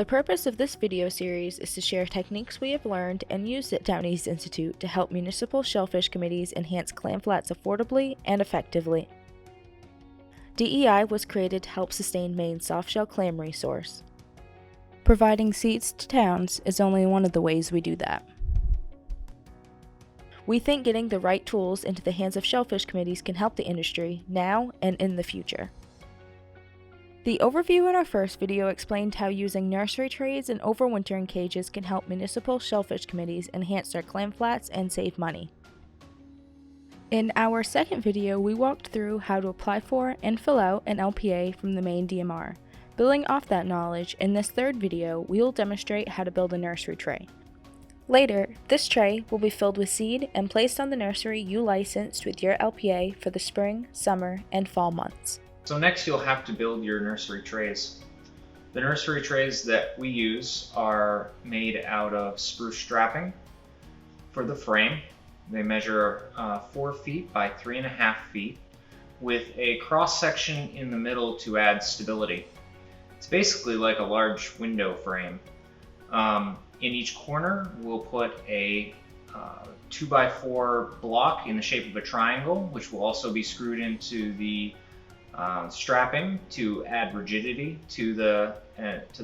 The purpose of this video series is to share techniques we have learned and used at Downeast Institute to help municipal shellfish committees enhance clam flats affordably and effectively. DEI was created to help sustain Maine's softshell clam resource. Providing seeds to towns is only one of the ways we do that. We think getting the right tools into the hands of shellfish committees can help the industry now and in the future. The overview in our first video explained how using nursery trays and overwintering cages can help municipal shellfish committees enhance their clam flats and save money. In our second video, we walked through how to apply for and fill out an LPA from the Maine DMR. Building off that knowledge, in this third video, we will demonstrate how to build a nursery tray. Later, this tray will be filled with seed and placed on the nursery you licensed with your LPA for the spring, summer, and fall months. So next you'll have to build your nursery trays. The nursery trays that we use are made out of spruce strapping for the frame. They measure 4 feet by 3.5 feet with a cross section in the middle to add stability. It's basically like a large window frame. In each corner we'll put a 2x4 block in the shape of a triangle, which will also be screwed into the strapping to add rigidity to the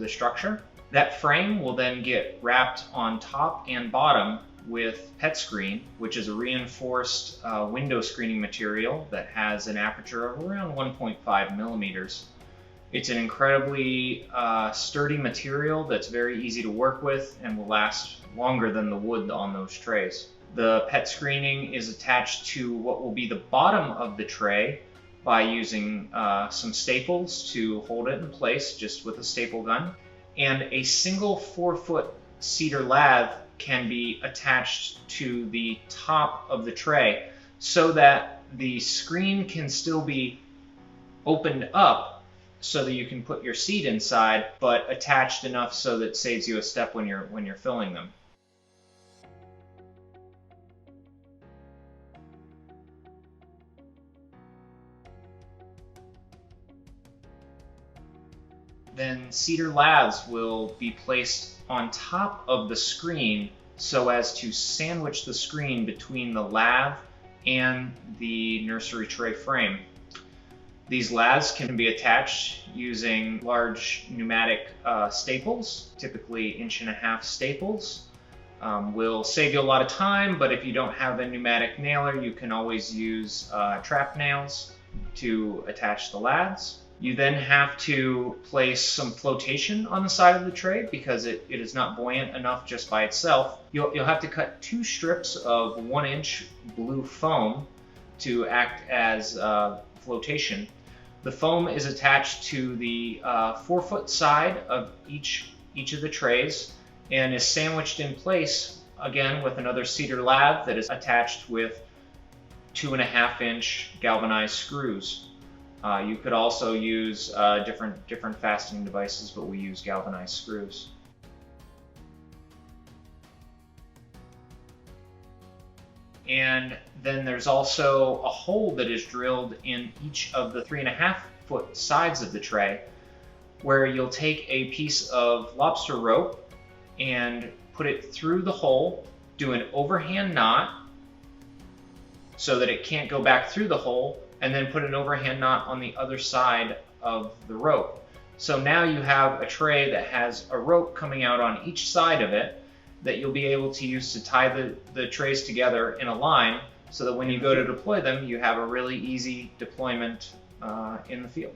structure. That frame will then get wrapped on top and bottom with pet screen, which is a reinforced window screening material that has an aperture of around 1.5 millimeters. It's an incredibly sturdy material that's very easy to work with and will last longer than the wood on those trays. The pet screening is attached to what will be the bottom of the tray by using some staples to hold it in place just with a staple gun. And a single 4-foot cedar lath can be attached to the top of the tray so that the screen can still be opened up so that you can put your seed inside, but attached enough so that it saves you a step when you're filling them. Then cedar laths will be placed on top of the screen so as to sandwich the screen between the lath and the nursery tray frame. These laths can be attached using large pneumatic staples, typically 1.5 inch staples. Will save you a lot of time, but if you don't have a pneumatic nailer, you can always use trap nails to attach the laths. You then have to place some flotation on the side of the tray because it is not buoyant enough just by itself. You'll have to cut 2 strips of 1-inch blue foam to act as flotation. The foam is attached to the 4-foot side of each of the trays and is sandwiched in place again with another cedar lath that is attached with 2.5-inch galvanized screws. You could also use different fastening devices, but we use galvanized screws. And then there's also a hole that is drilled in each of the 3.5-foot sides of the tray, where you'll take a piece of lobster rope and put it through the hole, do an overhand knot so that it can't go back through the hole, and then put an overhand knot on the other side of the rope. So now you have a tray that has a rope coming out on each side of it that you'll be able to use to tie the trays together in a line so that when you go to deploy them, you have a really easy deployment in the field.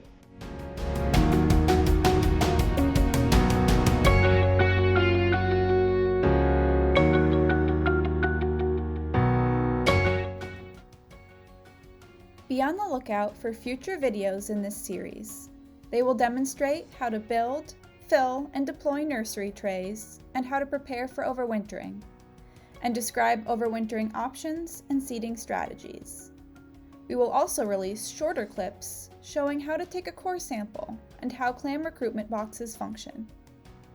Be on the lookout for future videos in this series. They will demonstrate how to build, fill, and deploy nursery trays, and how to prepare for overwintering, and describe overwintering options and seeding strategies. We will also release shorter clips showing how to take a core sample and how clam recruitment boxes function.